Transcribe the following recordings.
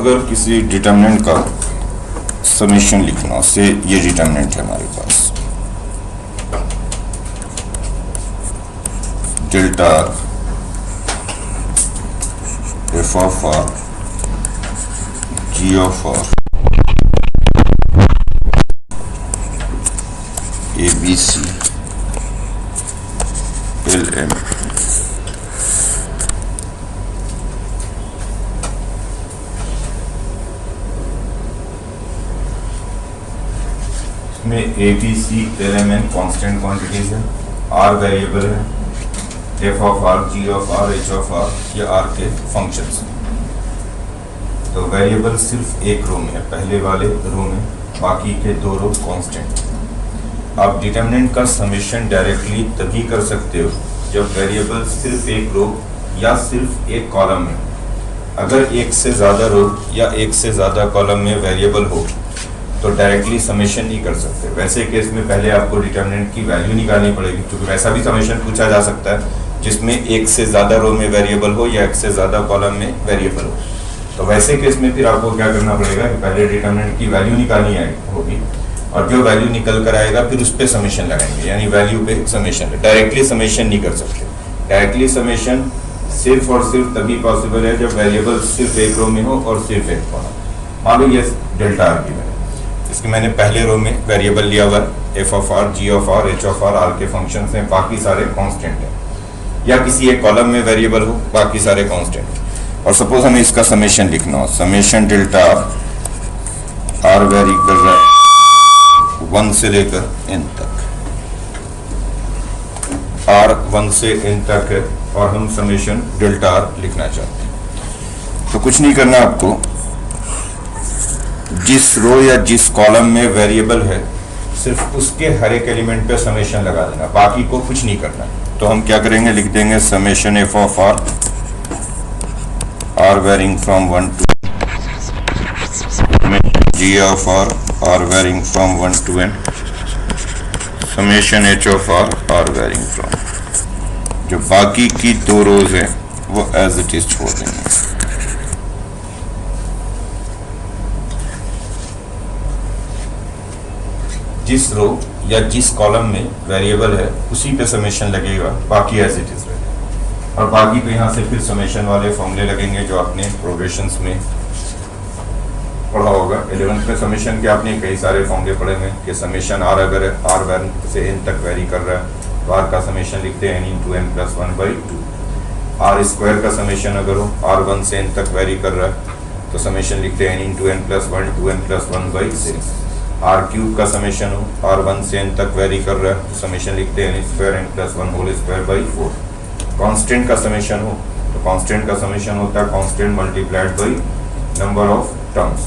अगर किसी डिटरमिनेंट का समेशन लिखना, से ये डिटरमिनेंट है हमारे पास delta F of R G of R A B C L M में A B C L M N constant quantities है, आर वेरिएबल है, F of R G of R H of R ये R के functions हैं। तो variable सिर्फ एक रो में है, पहले वाले रो में, बाकी के दो रो कांस्टेंट। आप डिटरमिनेंट का समेशन डायरेक्टली तभी कर सकते हो जब वेरिएबल सिर्फ एक रो या सिर्फ एक कॉलम में। अगर एक से ज़्यादा रो या एक से ज़्यादा कॉलम में वेरिएबल हो तो डायरेक्टली समेशन नहीं कर सकते। वैसे केस में पहले आपको डिटरमिनेंट की वैल्यू निकालनी पड़ेगी, क्योंकि वैसा भी समेशन पूछा जा सकता है जिसमें एक से ज़्यादा रो में वेरिएबल हो या एक से ज़्यादा कॉलम में वेरिएबल हो। तो वैसे केस में फिर आपको क्या करना पड़ेगा कि पहले डिटरमिनेंट की वैल्यू निकालनी होगी और जो वैल्यू निकल कर आएगा फिर उस पर समेशन लगाएंगे, यानी वैल्यू पे समेशन। डायरेक्टली समेशन नहीं कर सकते। डायरेक्टली समेशन सिर्फ और सिर्फ तभी पॉसिबल है जब वेरिएबल सिर्फ एक रो में हो और सिर्फ एक कॉलम। मान लो ये डेल्टा आर की वैल्यू, इसके मैंने पहले रो में वेरिएबल लिया हुआ है, F of R G of R H of R के फंक्शंस हैं, बाकी सारे कांस्टेंट हैं। या किसी एक कॉलम में वेरिएबल हो, बाकी सारे कांस्टेंट। और सपोज हमें इसका समेशन लिखना हो, समेशन डेल्टा आर वेरी कर रहा है 1 से लेकर n तक, आर 1 से n तक है और हम समेशन डेल्टा आर लिखना चाहते हैं। तो कुछ नहीं करना आपको, जिस रो या जिस कॉलम में वेरिएबल है सिर्फ उसके हर एक एलिमेंट पे समेशन लगा देना, बाकी को कुछ नहीं करना। तो हम क्या करेंगे, लिख देंगे summation F of R varying from 1 to G of R varying from 1 to n, summation H of R varying from. जो बाकी की दो रोज हैं वो एज इट इज छोड़ देंगे। जिस रो या जिस कॉलम में वेरिएबल है उसी पे समेशन लगेगा, बाकी एज इट इज रहेगा। और बाकी पे यहाँ से फिर समेशन वाले फॉर्मूले लगेंगे जो आपने प्रोग्रेशंस में पढ़ा होगा। 11th में समेशन के आपने कई सारे फॉर्मूले पढ़े हैं कि समेशन आर अगर आर 1 से n तक वेरी कर रहा है तो आर का समेशन लिखते हैं n into n plus 1/2। R square का समेशन अगर हो आर 1 से n तक वेरी कर रहा है तो समेशन लिखते हैं n into n plus 1 to n plus 1/6। R cube का समेशन हो आर 1 से n तक वेरी कर रहा है तो समेशन लिखते हैं n square n plus 1 whole square by 4। Constant का समेशन हो तो कांस्टेंट का समेशन होता है constant multiplied by number of terms.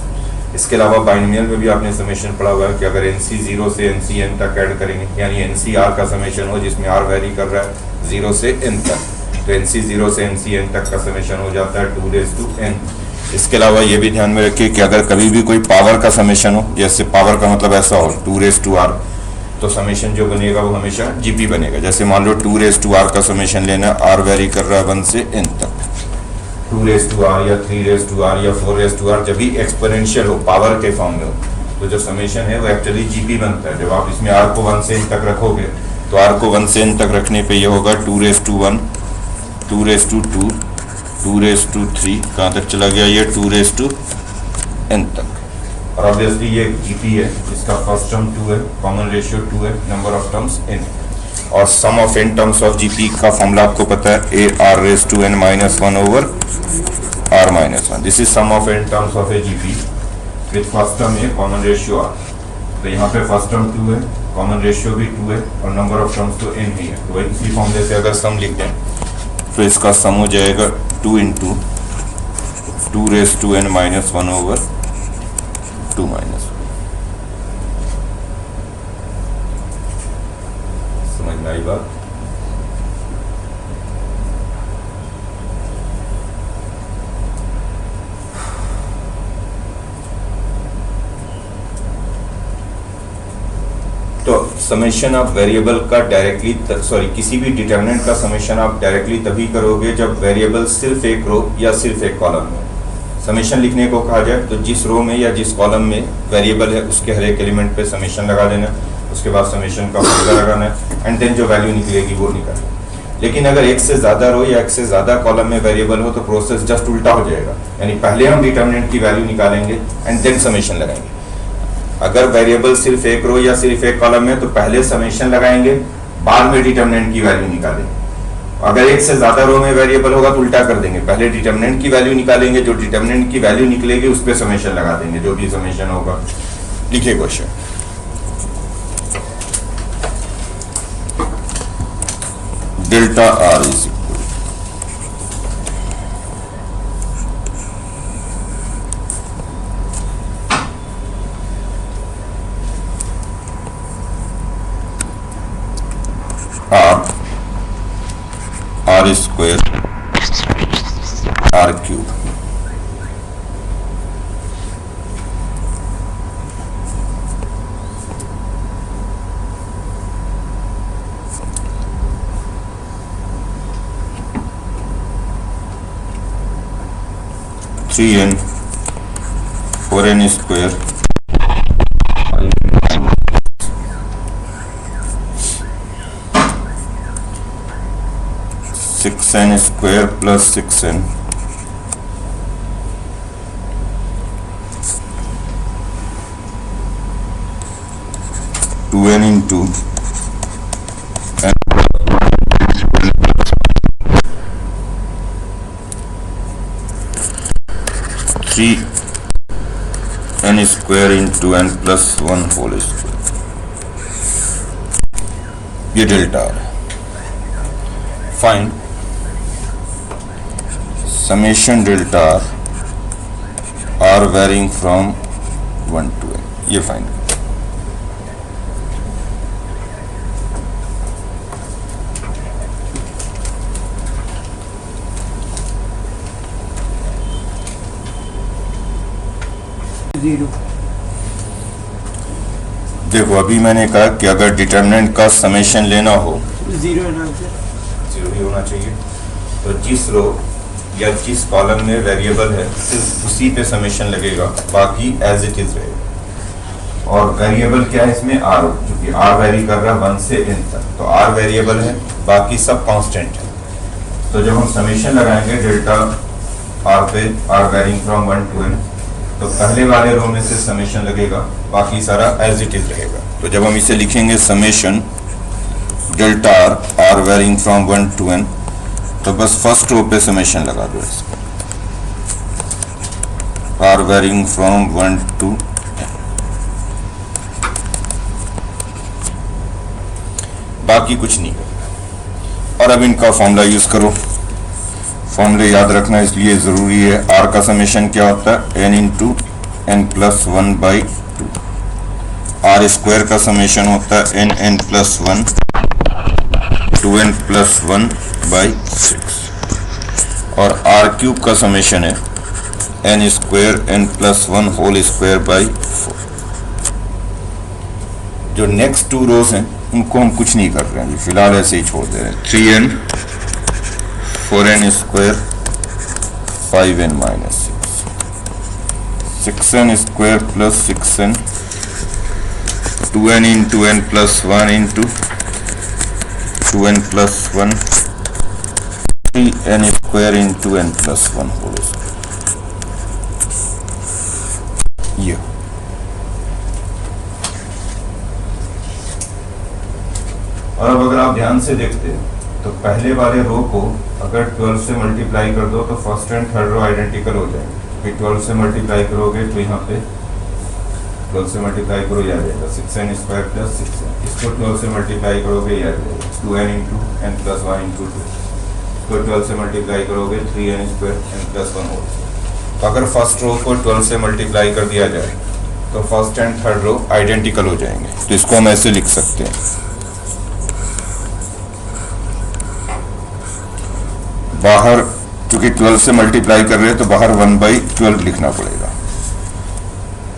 इसके अलावा बाइनोमियल में भी आपने समेशन पढ़ा हुआ है कि अगर NC 0 से NC n तक ऐड करेंगे, यानी NC R का समेशन हो जिसमें R वेरी कर रहा है 0 से n तक, तो NC 0 से NC n तक का समेशन हो जाता है 2 raised to n। इसके अलावा ये भी ध्यान में रखिए कि अगर कभी भी कोई पावर का समेशन हो, जैसे पावर का मतलब ऐसा हो 2 raised to r, तो समेशन जो बनेगा वो हमेशा जीपी बनेगा। जैसे मान लो 2 raised to r का समेशन लेना, r वेरी कर रहा है 1 से n तक, 2 raised to r या 3 raised to r या 4 raised to r जब भी एक्सपोनेंशियल हो, पावर के फॉर्म में हो, तो जो समेशन है वो एक्चुअली जीपी बनता है। जब आप इसमें r को 1 से n तक रखोगे तो r को 1 से n तक रखने पे ये होगा 2 raised to 1, 2 raised to 2, 2 raised to 3, कहाँ तक चला गया ये 2 raised to n तक। और ऑब्वियसली ये जीपी है, इसका फर्स्ट टर्म 2 है, कॉमन रेशियो 2 है, नंबर ऑफ टर्म्स n। और sum of n terms of GP का फॉर्मूला आपको पता है, a r raised to n minus 1 over r minus 1। This is sum of n terms of a GP with first term है common ratio r। तो यहाँ पे first term 2 है, common ratio भी 2 है और नंबर ऑफ टर्म्स तो n ही है। तो वही इसी फॉर्मूले से अगर सम लिख दें तो इसका सम हो जाएगा 2 into 2 raised to n minus 1 over 2 minus 1। समझ में आई बात? तो समेशन ऑफ वेरिएबल का डायरेक्टली किसी भी डिटरमिनेंट का समेशन आप डायरेक्टली तभी करोगे जब वेरिएबल सिर्फ एक रो या सिर्फ एक कॉलम में। समेशन लिखने को कहा जाए तो जिस रो में या जिस कॉलम में वेरिएबल है उसके हर एक एलिमेंट पे समेशन लगा देना, उसके बाद समेशन का फॉर्मूला लगाना है एंड देन जो वैल्यू निकलेगी वो निकालना। लेकिन अगर एक से ज़्यादा रो या एक से ज़्यादा कॉलम में वेरिएबल हो तो प्रोसेस जस्ट उल्टा हो जाएगा, यानी पहले हम डिटर्मिनेंट की वैल्यू निकालेंगे एंड देन समेशन लगाएंगे। अगर वेरिएबल सिर्फ एक रो या सिर्फ एक कॉलम में तो पहले समेशन लगाएंगे, बाद में डिटर्मिनेंट की वैल्यू निकालेंगे। अगर एक से ज्यादा रो में वेरिएबल होगा तो उल्टा कर देंगे, पहले डिटर्मिनेंट की वैल्यू निकालेंगे, जो डिटर्मिनेंट की वैल्यू निकलेगी उस पर समेशन लगा देंगे, जो भी समेशन होगा। लिखिए question. Delta R is R square R cube. Three N four N square six N square plus six N two N into three N square into N plus one whole square. ये delta है। Find summation delta r varying from 1 to n, ये find देखो अभी मैंने कहा कि अगर determinant का समेशन लेना हो जीरो ही होना चाहिए, तो जिस रो या जिस कॉलम में वेरिएबल है सिर्फ उसी पे समेशन लगेगा, बाकी एज इट इज रहेगा। और वेरिएबल क्या है इसमें? आर, क्योंकि आर वेरी कर रहा है 1 से n तक, तो आर वेरिएबल है, बाकी सब कांस्टेंट है। तो जब हम समेशन लगाएंगे डेल्टा आर पे, R varying from 1 to n, तो पहले वाले रो में से समेशन लगेगा, बाकी सारा एज इट इज रहेगा। तो जब हम इसे लिखेंगे summation delta R, R varying from 1 to n, तो बस फर्स्ट रो पे समेशन लगा दो इसको, R varying from 1 to n, बाकी कुछ नहीं करेगा। और अब इनका फॉर्मूला यूज करो। फॉर्मूले याद रखना इसलिए जरूरी है। आर का समेशन क्या होता है? n इंटू एन प्लस 1/2। आर स्क्वायर का समेशन होता है n प्लस 1 2n प्लस 1/6। और आर क्यूब का समेशन है n square n plus 1 whole square by 4। जो नेक्स्ट टू रोज हैं उनको हम कुछ नहीं कर रहे हैं, फिलहाल ऐसे ही छोड़ दे रहे हैं। 3n 4n square 5n minus 6 6n square plus 6n 2n into n plus 1 into 2n plus 1 3n square into n plus 1 whole square. ये और अब अगर आप ध्यान से देखते हैं तो पहले वाले रो को अगर 12 से मल्टीप्लाई कर दो तो first and third row identical हो जाएंगे। फिर 12 से मल्टीप्लाई करोगे तो यहाँ पे 12 से मल्टीप्लाई करो ये आ जाएगा 6n स्क्वायर प्लस 6n। इसको 12 से मल्टीप्लाई करोगे ये आ जाएगा 2n into n plus 1 into 2। इसको 12 से मल्टीप्लाई करोगे 3n square n plus 1 whole. तो अगर फर्स्ट रो को 12 से मल्टीप्लाई कर दिया जाए तो first and third row identical हो जाएंगे। तो इसको हम ऐसे लिख सकते हैं, बाहर क्योंकि 12 से मल्टीप्लाई कर रहे हैं तो बाहर 1/12 लिखना पड़ेगा।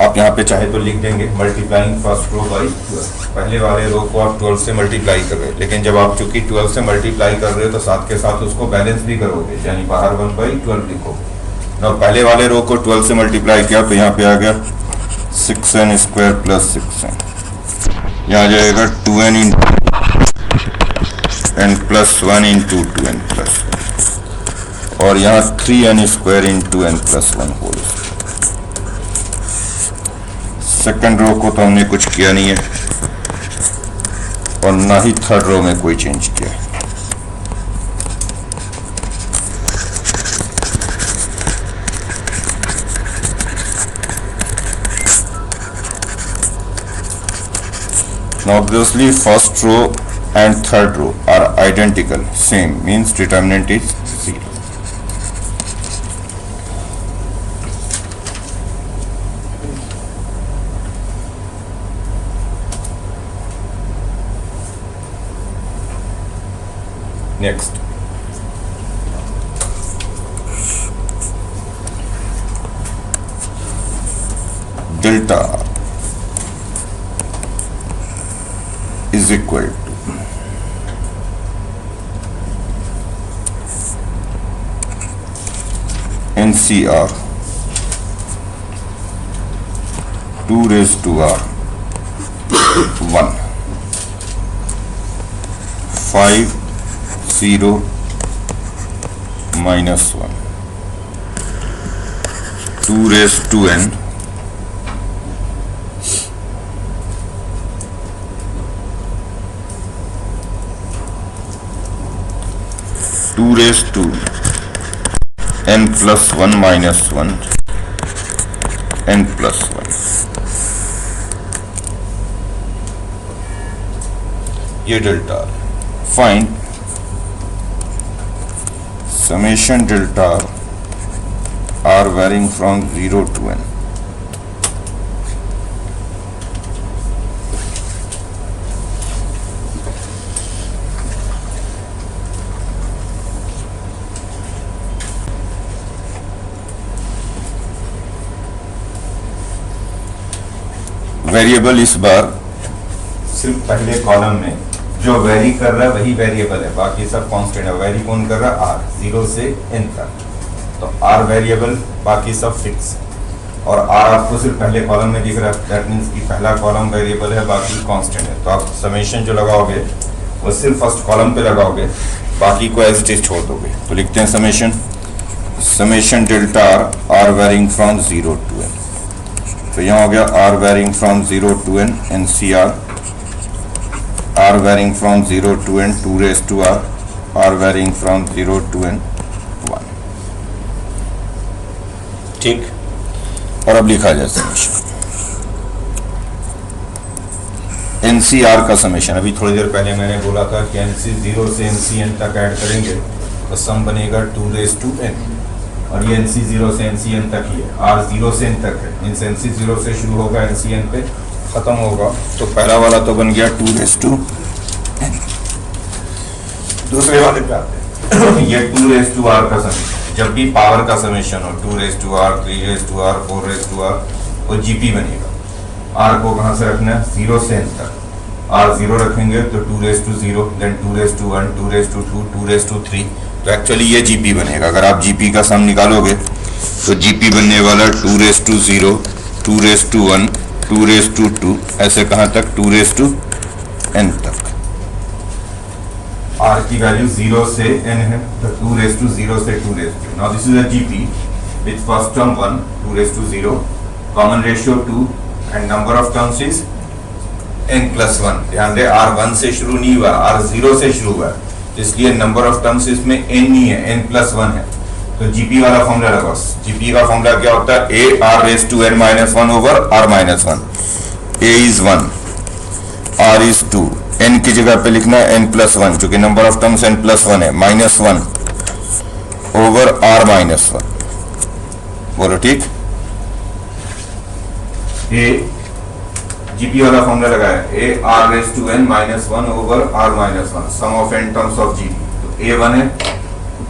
आप यहाँ पे चाहे तो लिख देंगे मल्टीप्लाइंग फर्स्ट रो बाई 12। पहले वाले रो को आप 12 से मल्टीप्लाई कर रहे हैं, लेकिन जब आप चूंकि 12 से मल्टीप्लाई कर रहे हो तो साथ के साथ उसको बैलेंस भी करोगे, यानी बाहर 1/12 लिखोगे। और पहले वाले रो को 12 से मल्टीप्लाई किया तो यहाँ पे आ गया 6n स्क्वायर प्लस 6n, यहाँ जाएगा 2n into n plus 1 into 2n plus, और यहाँ 3n square into n plus 1 whole. Second row को तो हमने कुछ किया नहीं है और ना ही थर्ड रो में कोई चेंज किया है। Now obviously first row and third row are identical, same, means determinant is 0. Next, delta is equal to NCR 2 raised to R 1 5 0 minus 1 2 raised to n 2 raised to n plus 1 minus 1 n plus 1। ये delta find summation delta r varying from 0 to n। Variable इस बार सिर्फ पहले column में जो very कर रहा है वही वेरिएबल है, बाकी सब कांस्टेंट है। वेरी कौन कर रहा है? आर, 0 से n तक, तो आर वेरिएबल, बाकी सब फिक्स। और आर आपको सिर्फ पहले कॉलम में दिख रहा है, दैट मीन्स कि पहला कॉलम वेरिएबल है, बाकी कांस्टेंट है। तो आप समेशन जो लगाओगे वो सिर्फ फर्स्ट कॉलम पे लगाओगे, बाकी को एज इट इज छोड़ दोगे। तो लिखते हैं summation delta R varying from 0 to n। तो यहाँ हो गया R varying from 0 to n NCR r varying from 0 to n 2 raised to r varying from 0 to n 1। ठीक, और अब लिखा जाए समेशन NCR का समेशन। अभी थोड़ी देर पहले मैंने बोला था कि NC 0 से NCN तक ऐड करेंगे तो सम बनेगा 2 raised to n, और ये NC 0 से NCN तक ही है, R 0 से n तक है, मीन्स NC 0 से शुरू होगा NCN पे खत्म होगा। तो पहला वाला तो बन गया 2 raised to n। दूसरे वाले पे आते हैं ये 2 raised to r का समेशन। जब भी पावर का समेशन हो 2 raised to r 3 raised to r 4 raised to r, वो GP बनेगा। r को कहाँ से रखना है? 0 से n तक। r 0 रखेंगे तो 2 raised to 0, then 2 raised to 1, 2 raised to 2, 2 raised to 3। तो एक्चुअली ये GP बनेगा। अगर आप GP का सम निकालोगे तो GP बनने वाला 2 raised to 0, 2 raised to 1, 2 raised to 2, ऐसे कहाँ तक? 2 raised to n तक। r की वैल्यू 0 से n है, तो 2 raised to 0 से 2 raised to। Now this is a GP with first term 1, 2 raised to 0, common ratio 2, and number of terms is n plus 1। ध्यान दे r 1 से शुरू नहीं हुआ, r 0 से शुरू हुआ, इसलिए नंबर ऑफ टर्म्स इसमें n नहीं है, n plus 1 है। तो GP वाला फॉर्मूला लगाओ। GP का फॉर्मूला क्या होता है? a r raised to n minus 1 over r minus 1। a is 1, r is 2, n की जगह पे लिखना है n plus 1, क्योंकि number of terms n plus 1 है, minus 1 over r minus 1। बोलो ठीक। a GP वाला फॉर्मूला लगाया, a r raised to n minus 1 over r minus 1, sum of n terms of GP। तो a 1 है,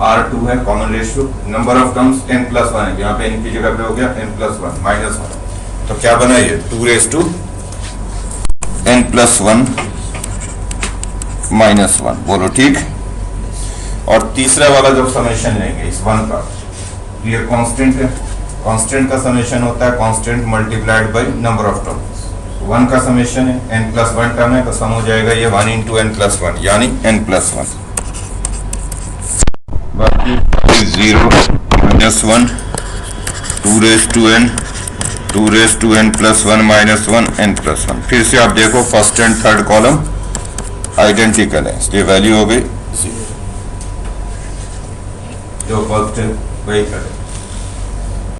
r2 है, common ratio, number of terms n plus 1 है, यहाँ पे n की जगह पे हो गया n plus 1 minus 1। तो क्या बना ये? 2 raised to n plus 1 minus 1। बोलो ठीक। और तीसरा वाला जब समेशन लेंगे इस 1 का, ये कांस्टेंट है, कांस्टेंट का समेशन होता है constant multiplied by number of terms. 1 का समेशन है, n+1 टर्म है तो सम हो जाएगा ये 1 × n+1 यानी n+1। बाकी 0 -1 2n 2n+1 -1 n+1। फिर से आप देखो first and third column identical है, इसलिए वैल्यू हो गई 0। जो फर्स्ट है वही करें।